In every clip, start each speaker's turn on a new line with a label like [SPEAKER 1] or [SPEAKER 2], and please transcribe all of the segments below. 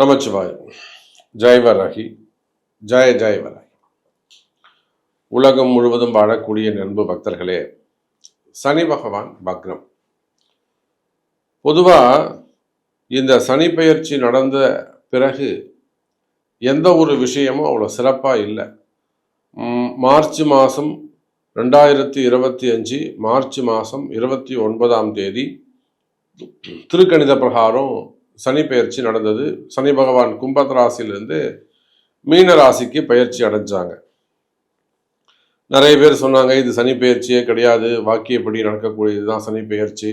[SPEAKER 1] நமச்சிவாய். ஜெயவராகி, ஜெய ஜெயவராகி. உலகம் முழுவதும் வாழக்கூடிய அன்பு பக்தர்களே, சனி பகவான் வக்ரம். பொதுவா இந்த சனி பெயர்ச்சி நடந்த பிறகு எந்த ஒரு விஷயமும் அவ்வளோ சிறப்பாக இல்லை. மார்ச் மாதம் 2025 மார்ச் மாதம் 29 திருக்கணித பிரகாரம் சனி பெயர்ச்சி நடந்தது. சனி பகவான் கும்ப ராசியிலிருந்து மீன ராசிக்கு பயிற்சி அடைஞ்சாங்க. நிறைய பேர் சொன்னாங்க இது சனி பெயர்ச்சியே கிடையாது, வாக்கியப்படி நடக்கக்கூடியது தான் சனி பெயர்ச்சி,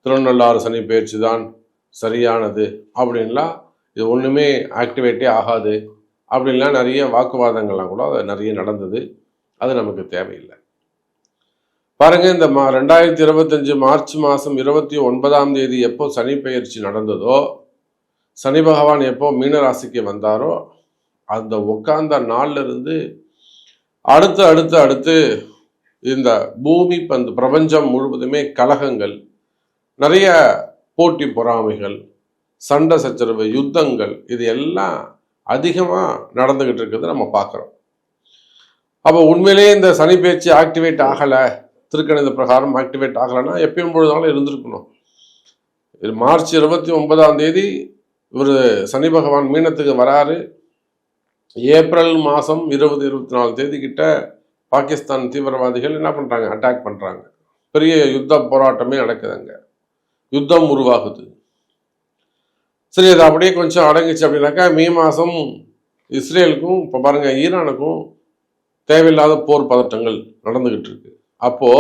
[SPEAKER 1] திருநள்ளாறு சனி பெயர்ச்சி தான் சரியானது அப்படின்லாம், இது ஒன்றுமே ஆக்டிவேட்டே ஆகாது அப்படின்லாம் நிறைய வாக்குவாதங்கள்லாம் கூட நிறைய நடந்தது. அது நமக்கு தேவையில்லை. பாருங்க, இந்த 2025 மார்ச் மாதம் 29 எப்போ சனி பெயர்ச்சி நடந்ததோ, சனி பகவான் எப்போ மீனராசிக்கு வந்தாரோ, அந்த உட்கார்ந்த நாள்ல இருந்து அடுத்து இந்த பூமி பிரபஞ்சம் முழுவதுமே கலகங்கள், நிறைய போட்டி பொறாமைகள், சண்டை சச்சரவு, யுத்தங்கள், இது எல்லாம் அதிகமாக நடந்துகிட்டு இருக்கிறது நம்ம பார்க்குறோம். அப்போ உண்மையிலேயே இந்த சனி பெயர்ச்சி ஆக்டிவேட் ஆகலை, திருக்கணித பிரகாரம் ஆக்டிவேட் ஆகலைன்னா எப்பயும் பொழுதாலும் இருந்திருக்கணும். மார்ச் 29 இவர் சனி பகவான் மீனத்துக்கு வராரு. ஏப்ரல் மாதம் 20-24 கிட்ட பாகிஸ்தான் தீவிரவாதிகள் என்ன பண்ணுறாங்க, அட்டாக் பண்ணுறாங்க. பெரிய யுத்த போராட்டமே நடக்குதுங்க, யுத்தம் உருவாகுது. சரி, அது அப்படியே கொஞ்சம் அடங்குச்சு அப்படின்னாக்கா மே மாதம் இஸ்ரேலுக்கும் இப்போ பாருங்க ஈரானுக்கும் தேவையில்லாத போர் பதட்டங்கள் நடந்துகிட்டு இருக்கு. அப்போ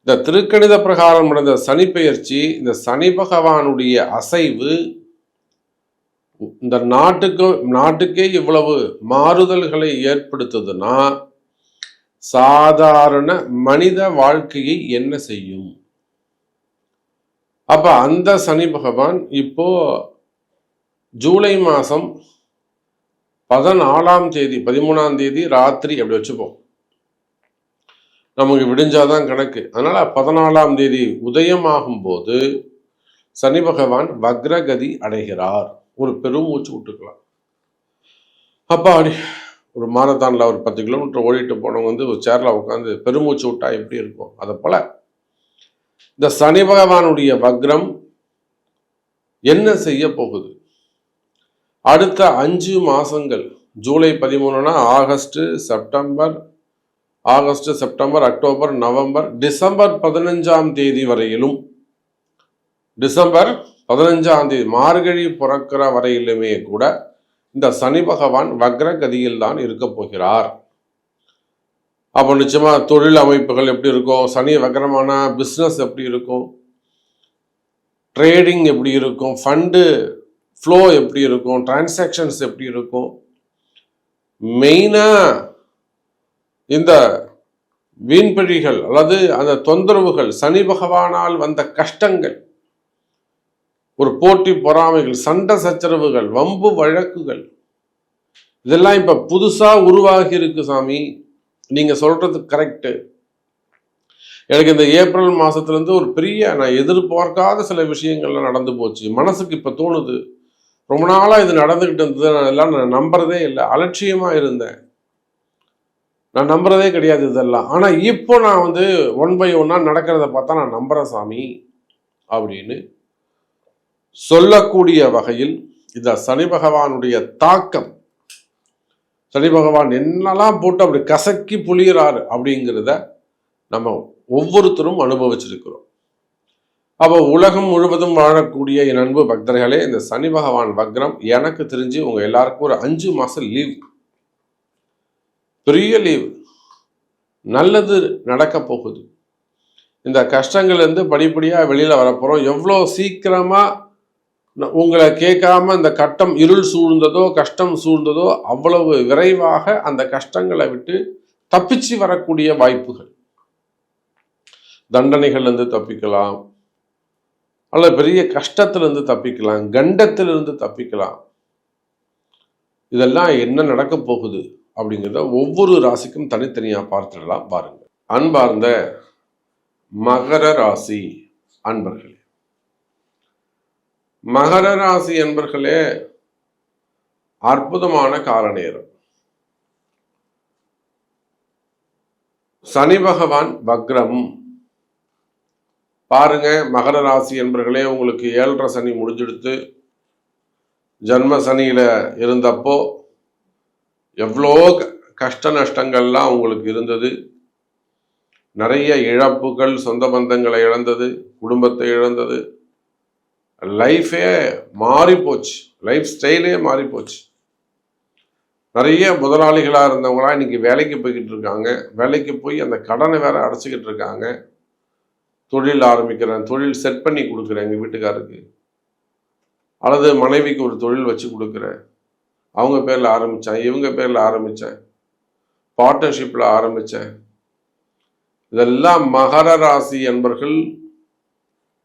[SPEAKER 1] இந்த திருக்கணித பிரகாரம் நடந்த சனி பெயர்ச்சி, இந்த சனி பகவானுடைய அசைவு இந்த நாட்டுக்கே இவ்வளவு மாறுதல்களை ஏற்படுத்துதுன்னா சாதாரண மனித வாழ்க்கையை என்ன செய்யும்? அப்ப அந்த சனி பகவான் இப்போ ஜூலை மாதம் 13 ராத்திரி அப்படி வச்சுப்போம், நமக்கு விடிஞ்சாதான் கணக்கு. அதனால 14 உதயமாகும் போது சனி பகவான் வக்ரகதி அடைகிறார். ஒரு பெருமூச்சு விட்டுக்கலாம். அப்பா ஒரு மாரத்தான்ல ஒரு 10 கிலோமீட்டர் ஓடிட்டு போனவங்க ஒரு சேர்ல உட்காந்து பெருமூச்சு விட்டா எப்படி இருக்கும், அதை போல இந்த சனி பகவானுடைய வக்ரம் என்ன செய்ய போகுது? அடுத்த 5 மாசங்கள், ஜூலை 13 August, September, October, November, December 15 வரையிலும், டிசம்பர் 15 மார்கழி பிறக்கிற வரையிலுமே கூட இந்த சனி பகவான் வக்ரகதியில் தான் இருக்க போகிறார். அப்போ நிச்சயமா தொழில் அமைப்புகள் எப்படி இருக்கும், சனி வக்ரமான பிஸ்னஸ் எப்படி இருக்கும், ட்ரேடிங் எப்படி இருக்கும், ஃபண்டு ஃப்ளோ எப்படி இருக்கும், டிரான்சாக்ஷன்ஸ் எப்படி இருக்கும், மெயினா இந்த வீண்பழிகள் அல்லது அந்த தொந்தரவுகள், சனி பகவானால் வந்த கஷ்டங்கள், ஒரு போட்டி பொறாமைகள், சண்டை சச்சரவுகள், வம்பு வழக்குகள், இதெல்லாம் இப்ப புதுசா உருவாகி இருக்கு. சாமி, நீங்க சொல்றது கரெக்டு. எனக்கு இந்த ஏப்ரல் மாசத்துல இருந்து ஒரு பெரிய நான் எதிர்பார்க்காத சில விஷயங்கள்லாம் நடந்து போச்சு. மனசுக்கு இப்ப தோணுது, ரொம்ப நாளா இது நடந்துகிட்டு இருந்தது, நான் நம்புறதே இல்லை, அலட்சியமா இருந்தேன், நான் நம்புறதே கிடையாது இதெல்லாம். ஆனா இப்போ நான் ஒன் பை ஒன்னா நடக்கிறத பார்த்தா நான் நம்புறேன் சாமி அப்படின்னு சொல்லக்கூடிய வகையில் இந்த சனி பகவானுடைய தாக்கம், சனி பகவான் என்னெல்லாம் போட்டு அப்படி கசக்கி புளியறாரு அப்படிங்கிறத நம்ம ஒவ்வொருத்தரும் அனுபவிச்சிருக்கிறோம். அப்போ உலகம் முழுவதும் வாழக்கூடிய என் அன்பு பக்தர்களே, இந்த சனி பகவான் வக்ரம் எனக்கு தெரிஞ்சு உங்க எல்லாருக்கும் ஒரு 5 மாசம் லீவ், பெரிய லீவ், நல்லது நடக்க போகுது. இந்த கஷ்டங்கள்ல இருந்து படிப்படியா வெளியில வரப்போறோம். எவ்வளோ சீக்கிரமா உங்களை கேட்காம இந்த இருள் சூழ்ந்ததோ, கஷ்டம் சூழ்ந்ததோ, அவ்வளவு விரைவாக அந்த கஷ்டங்களை விட்டு தப்பிச்சு வரக்கூடிய வாய்ப்புகள், தண்டனைகள்லேருந்து தப்பிக்கலாம், அல்லது பெரிய கஷ்டத்திலிருந்து தப்பிக்கலாம், கண்டத்திலிருந்து தப்பிக்கலாம். இதெல்லாம் என்ன நடக்க போகுது அப்படிங்கிறத ஒவ்வொரு ராசிக்கும் தனித்தனியா பார்த்துடலாம். பாருங்க. அன்பார்ந்த மகர ராசி அன்பர்களே, மகர ராசி என்பர்களே அற்புதமான கால நேரம். சனி பகவான் வக்ரம். பாருங்க மகர ராசி என்பர்களே, உங்களுக்கு 7.5 சனி முடிஞ்செடுத்து ஜன்ம சனியில இருந்தப்போ எவ்வளோ கஷ்ட நஷ்டங்கள்லாம் உங்களுக்கு இருந்தது. நிறைய இழப்புகள், சொந்த பந்தங்களை இழந்தது, குடும்பத்தை இழந்தது, லைஃபே மாறி போச்சு, லைஃப் ஸ்டைலே மாறி போச்சு. நிறைய முதலாளிகளாக இருந்தவங்களா இன்னைக்கு வேலைக்கு போய்கிட்டு இருக்காங்க. வேலைக்கு போய் அந்த கடனை வேற அடைச்சிக்கிட்டு இருக்காங்க. தொழில் ஆரம்பிக்கிறேன், தொழில் செட் பண்ணி கொடுக்குறேன் எங்கள் வீட்டுக்காருக்கு, அல்லது மனைவிக்கு ஒரு தொழில் வச்சு கொடுக்குறேன், அவங்க பேரில் ஆரம்பித்தேன், இவங்க பேரில் ஆரம்பித்தேன், பார்ட்னர்ஷிப்பில் ஆரம்பித்தேன். இதெல்லாம் மகர ராசி என்பர்கள்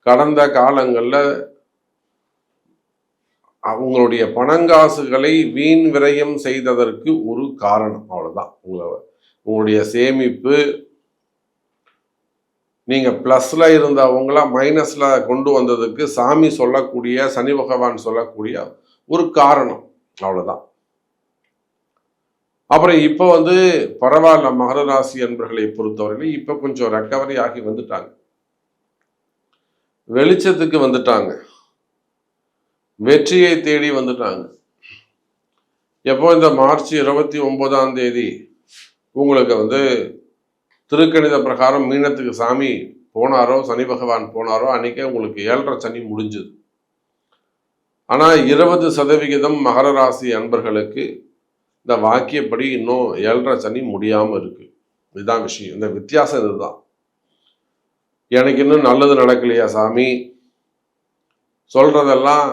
[SPEAKER 1] கடந்த காலங்களில் அவங்களுடைய பணங்காசுகளை வீண் விரயம் செய்ததற்கு ஒரு காரணம். அவ்வளோதான். உங்களுடைய சேமிப்பு நீங்கள் ப்ளஸில் இருந்தவங்கள மைனஸில் கொண்டு வந்ததுக்கு சாமி சொல்லக்கூடிய, சனி பகவான் சொல்லக்கூடிய ஒரு காரணம். அவ்வளோதான். அப்புறம் இப்போ பரவாயில்ல, மகர ராசி என்பர்களை பொறுத்தவரையில இப்போ கொஞ்சம் ரெக்கவரி ஆகி வந்துட்டாங்க, வெளிச்சத்துக்கு வந்துட்டாங்க, வெற்றியை தேடி வந்துட்டாங்க. எப்போ இந்த மார்ச் 29ஆம் தேதி உங்களுக்கு திருக்கணித பிரகாரம் மீனத்துக்கு சாமி போனாரோ, சனி பகவான் போனாரோ, அன்னைக்கே உங்களுக்கு 7.5 சனி முடிஞ்சது. ஆனால் 20% மகர ராசி அன்பர்களுக்கு இந்த வாக்கியப்படி இன்னும் 7.5 சனி முடியாமல் இருக்கு. இதுதான் விஷயம். இந்த வித்தியாசம் இதுதான். எனக்கு இன்னும் நல்லது நடக்கலையா சாமி, சொல்றதெல்லாம்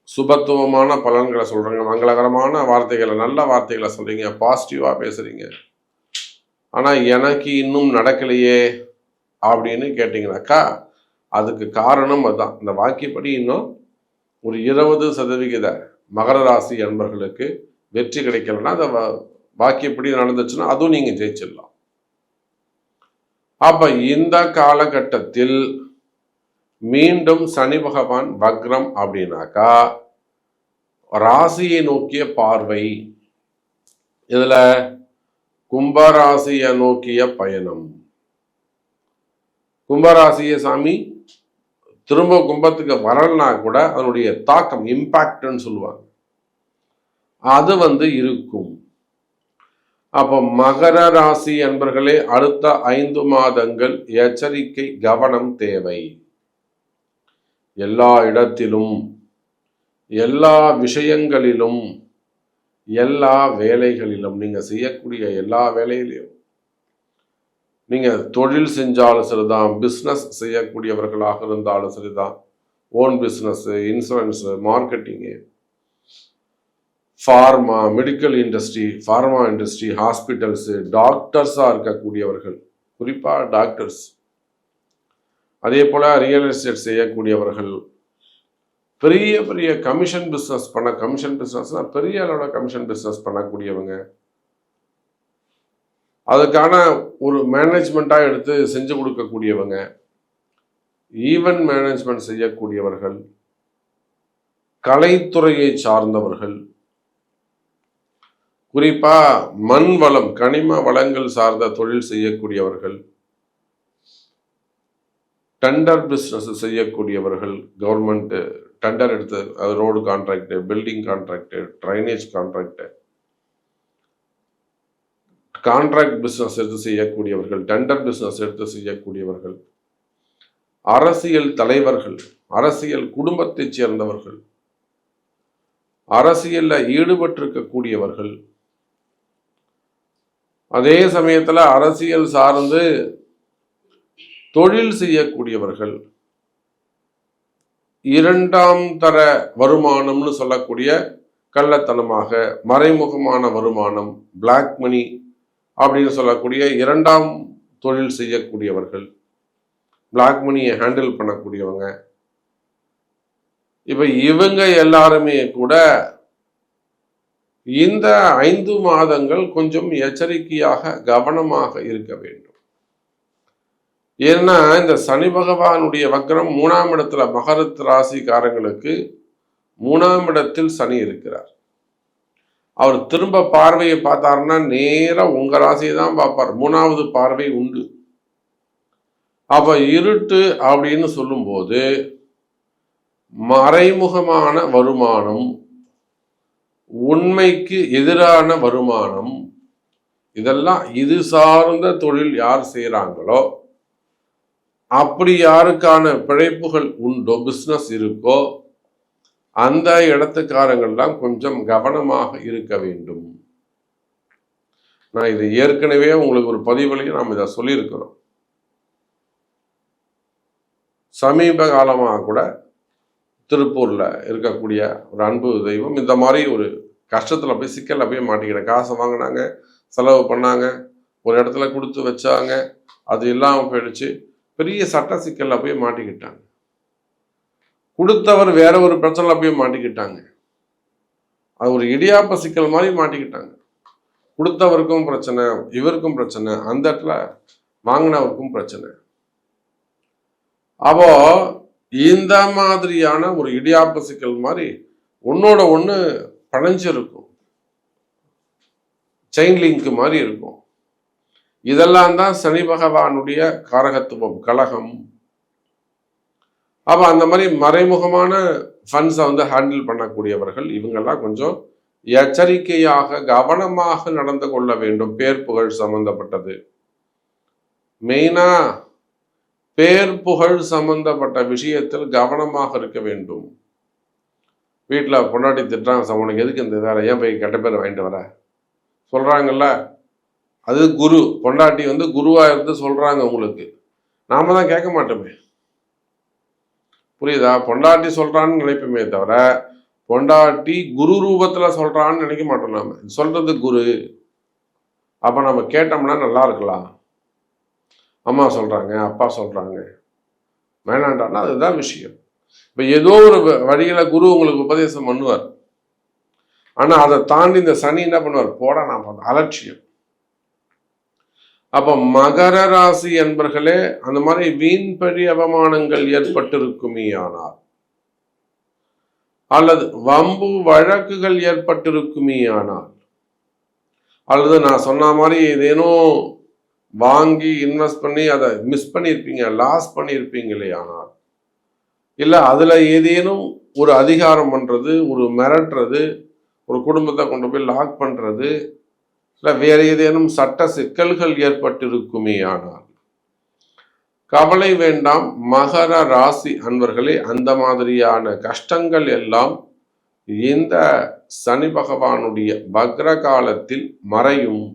[SPEAKER 1] சுபத்துவமான பலன்களை சொல்றீங்க, மங்களகரமான வார்த்தைகளை, நல்ல வார்த்தைகளை சொல்றீங்க, பாசிட்டிவா பேசுறீங்க, ஆனா எனக்கு இன்னும் நடக்கலையே அப்படின்னு கேட்டீங்கன்னாக்கா அதுக்கு காரணம் அதுதான். இந்த வாக்கியப்படி இன்னும் ஒரு 20% மகர ராசி அன்பர்களுக்கு வெற்றி கிடைக்கலன்னா, அந்த வாக்கியப்படி நடந்துச்சுன்னா அதுவும் நீங்க ஜெயிச்சிடலாம். அப்ப இந்த காலகட்டத்தில் மீண்டும் சனி பகவான் வக்ரம் அப்படின்னாக்கா ராசியை நோக்கிய பார்வை, இதுல கும்பராசியை நோக்கிய பயணம். கும்பராசிய சாமி திரும்ப கும்பத்துக்கு வரலனா கூட அதனுடைய தாக்கம், இம்பாக்ட்னு சொல்லுவாங்க, அது இருக்கும். அப்போ மகர ராசி என்பர்களே, அடுத்த 5 மாதங்கள் எச்சரிக்கை, கவனம் தேவை. எல்லா இடத்திலும், எல்லா விஷயங்களிலும், எல்லா வேலைகளிலும், நீங்க செய்யக்கூடிய எல்லா வேலையிலும், நீங்க தொழில் செஞ்சாலும் சரிதான், பிஸ்னஸ் செய்யக்கூடியவர்களாக இருந்தாலும் சரிதான், own business, insurance, marketing, pharma, medical industry, pharma industry, hospitals, டாக்டர்ஸாக இருக்கக்கூடியவர்கள், குறிப்பாக டாக்டர்ஸ், அதே போல் ரியல் எஸ்டேட் செய்யக்கூடியவர்கள், பெரிய பெரிய கமிஷன் பிஸ்னஸ் கமிஷன் பிஸ்னஸ்னால் பெரிய அளவோட கமிஷன் பிஸ்னஸ் பண்ணக்கூடியவங்க, அதுக்கான ஒரு மேனேஜ்மெண்ட்டாக எடுத்து செஞ்சு கொடுக்கக்கூடியவங்க, ஈவென்ட் மேனேஜ்மெண்ட் செய்யக்கூடியவர்கள், கலைத்துறையை சார்ந்தவர்கள், குறிப்பா மண் வளம், கனிம வளங்கள் சார்ந்த தொழில் செய்யக்கூடியவர்கள், டெண்டர் பிஸ்னஸ் செய்யக்கூடியவர்கள், கவர்மெண்ட் டெண்டர் எடுத்து அது road contract, building contract, drainage contract, contract business எடுத்து செய்யக்கூடியவர்கள், டெண்டர் பிஸ்னஸ் எடுத்து செய்யக்கூடியவர்கள், அரசியல் தலைவர்கள், அரசியல் குடும்பத்தைச் சேர்ந்தவர்கள், அரசியலில் ஈடுபட்டிருக்கக்கூடியவர்கள், அதே சமயத்தில் அரசியல் சார்ந்து தொழில் செய்யக்கூடியவர்கள், 2ஆம் தர வருமானம்னு சொல்லக்கூடிய கள்ளத்தனமாக மறைமுகமான வருமானம், பிளாக் மணி அப்படின்னு சொல்லக்கூடிய 2ஆம் தொழில் செய்யக்கூடியவர்கள், பிளாக் மணியை ஹேண்டில் பண்ணக்கூடியவங்க, இப்ப இவங்க எல்லாருமே கூட இந்த 5 மாதங்கள் கொஞ்சம் எச்சரிக்கையாக, கவனமாக இருக்க வேண்டும். ஏன்னா இந்த சனி பகவானுடைய வக்ரம் 3ஆம் இடத்துல மகர ராசிக்காரங்களுக்கு 3ஆம் இடத்தில் சனி இருக்கிறார். அவர் திரும்ப பார்வையை பார்த்தாருன்னா நேரா உங்க ராசியை தான் பார்ப்பார். 3வது பார்வை உண்டு. அப்ப இருட்டு அப்படின்னு சொல்லும்போது மறைமுகமான வருமானம், உண்மைக்கு எதிரான வருமானம், இதெல்லாம் இது சார்ந்த தொழில் யார் செய்யறாங்களோ, அப்படி யாருக்கான பிழைப்புகள் உண்டோ, பிசினஸ் இருக்கோ, அந்த இடத்துக்காரங்கள்லாம் கொஞ்சம் கவனமாக இருக்க வேண்டும். நான் இது ஏற்கனவே உங்களுக்கு ஒரு பதிவுலையும் நாம் இதை சொல்லியிருக்கிறோம். சமீப காலமாக கூட திருப்பூர்ல இருக்கக்கூடிய ஒரு அன்பு தெய்வம் இந்த மாதிரி ஒரு கஷ்டத்துல போய் சிக்கல்ல போய் மாட்டிக்கிட்டேன். காசை வாங்கினாங்க, செலவு பண்ணாங்க, ஒரு இடத்துல கொடுத்து வச்சாங்க, அது இல்லாமல் போயிடுச்சு. பெரிய சட்ட சிக்கல்ல போய் மாட்டிக்கிட்டாங்க. கொடுத்தவர் வேற ஒரு பிரச்சனைல போய் மாட்டிக்கிட்டாங்க. அது ஒரு இடியாப்ப சிக்கல் மாதிரி மாட்டிக்கிட்டாங்க. கொடுத்தவருக்கும் பிரச்சனை, இவருக்கும் பிரச்சனை, அந்த இடத்துல வாங்கினவருக்கும் பிரச்சனை. அப்போ இந்த மாதிரியான ஒரு இடியாப்ப சிக்கல் மாதிரி ஒன்னோட ஒன்று பழஞ்சிருக்கும், செயின் லிங்க் மாதிரி இருக்கும். இதெல்லாம் தான் சனி பகவானுடைய காரகத்துவம், கலகம். அப்போ அந்த மாதிரி மறைமுகமான ஃபண்ட்ஸை ஹேண்டில் பண்ணக்கூடியவர்கள் இவங்கெல்லாம் கொஞ்சம் எச்சரிக்கையாக கவனமாக நடந்து கொள்ள வேண்டும். பேர் புகழ் சம்பந்தப்பட்டது, மெயினா பேர் புகழ் சம்பந்தப்பட்ட விஷயத்தில் கவனமாக இருக்க வேண்டும். வீட்டில் பொண்டாட்டி திட்டுறாங்க, உனக்கு எதுக்கு இந்த வேலை, ஏன் போய் கெட்ட பேர் வாங்கிட்டு வர சொல்றாங்கல்ல. அது குரு, பொண்டாட்டி குருவா இருந்து சொல்றாங்க உங்களுக்கு, நாம தான் கேட்க மாட்டோமே. புரியுதா? பொண்டாட்டி சொல்றான்னு நினைப்போமே தவிர பொண்டாட்டி குரு ரூபத்துல சொல்றான்னு நினைக்க மாட்டோம். நாம சொல்றது குரு. அப்ப நம்ம கேட்டோம்னா நல்லா இருக்கலாம். அம்மா சொல்றாங்க, அப்பா சொல்றாங்க, வேணாண்டான்னா அதுதான் விஷயம். இப்ப ஏதோ ஒரு வழியில குரு உங்களுக்கு உபதேசம் பண்ணுவார். ஆனா அதை தாண்டி இந்த சனி என்ன பண்ணுவார், போட நான் அலட்சியம். அப்ப மகர ராசி என்பர்களே, அந்த மாதிரி வீண்பழி அவமானங்கள் ஏற்பட்டிருக்குமே ஆனால், அல்லது வம்பு வழக்குகள் ஏற்பட்டிருக்குமே ஆனால், அல்லது நான் சொன்ன மாதிரி ஏதேனும் வாங்கி இன்வெஸ்ட் பண்ணி அதை மிஸ் பண்ணியிருப்பீங்க, லாஸ் பண்ணியிருப்பீங்களே ஆனால், இல்லை அதில் ஏதேனும் ஒரு அதிகாரம் பண்ணுறது, ஒரு மிரட்டுறது, ஒரு குடும்பத்தை கொண்டு போய் லாக் பண்ணுறது, இல்லை வேற ஏதேனும் சட்ட சிக்கல்கள் ஏற்பட்டிருக்குமே ஆனால் கவலை வேண்டாம். மகர ராசி அன்பர்களே, அந்த மாதிரியான கஷ்டங்கள் எல்லாம் இந்த சனி பகவானுடைய வக்ர காலத்தில் மறையும்.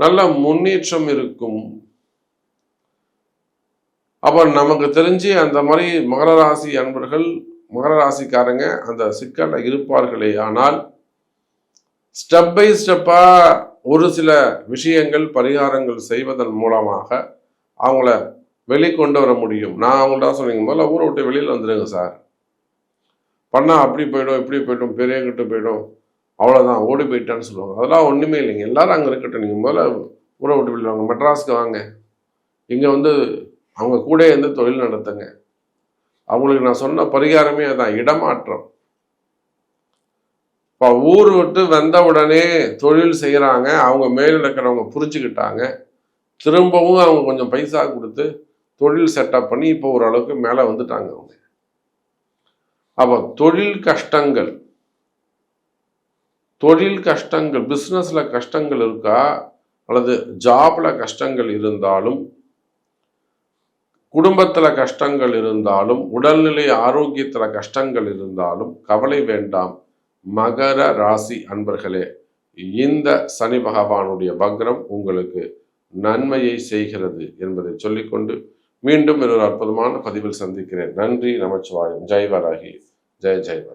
[SPEAKER 1] நல்ல முன்னேற்றம் இருக்கும். அப்ப நமக்கு தெரிஞ்சு அந்த மாதிரி மகர ராசி அன்பர்கள், மகர ராசிக்காரங்க அந்த சிக்கல்ல இருப்பார்களே ஆனால், ஸ்டெப் பை ஸ்டெப்பா ஒரு சில விஷயங்கள் பரிகாரங்கள் செய்வதன் மூலமாக அவங்கள வெளிக்கொண்டு வர முடியும். நான் அவங்கள்ட்ட சொன்னீங்க, முதல்ல ஊரை விட்டு வெளியில் வந்துடுங்க சார், பண்ணா அப்படி போயிடும், இப்படி போயிடும், பெரியங்கிட்ட போயிடும், அவ்வளோதான் ஓடி போயிட்டான்னு சொல்லுவாங்க. அதெல்லாம் ஒன்றுமே இல்லைங்க. எல்லாரும் அங்கே இருக்கட்டும், நீங்கள் முதல்ல ஊரை விட்டு வெளியில் வாங்க, மெட்ராஸ்க்கு வாங்க, இங்கே அவங்க கூட இருந்து தொழில் நடத்துங்க. அவங்களுக்கு நான் சொன்ன பரிகாரமே அதான், இடமாற்றம். இப்போ ஊர் விட்டு வந்த உடனே தொழில் செய்கிறாங்க, அவங்க மேல் இருக்கிறவங்க புரிஞ்சுக்கிட்டாங்க, திரும்பவும் அவங்க கொஞ்சம் பைசா கொடுத்து தொழில் செட்டப் பண்ணி இப்போ ஓரளவுக்கு மேலே வந்துட்டாங்க அவங்க. அப்போ தொழில் கஷ்டங்கள், பிஸ்னஸ்ல கஷ்டங்கள் இருக்கா, அல்லது ஜாப்ல கஷ்டங்கள் இருந்தாலும், குடும்பத்துல கஷ்டங்கள் இருந்தாலும், உடல்நிலை ஆரோக்கியத்துல கஷ்டங்கள் இருந்தாலும் கவலை வேண்டாம். மகர ராசி அன்பர்களே, இந்த சனி பகவானுடைய வக்ரம் உங்களுக்கு நன்மையை செய்கிறது என்பதை சொல்லிக்கொண்டு மீண்டும் ஒரு அற்புதமான பதிவில் சந்திக்கிறேன். நன்றி, நமச்சிவாயம். ஜெய் வராகி, ஜெய் ஜெய் வராகி.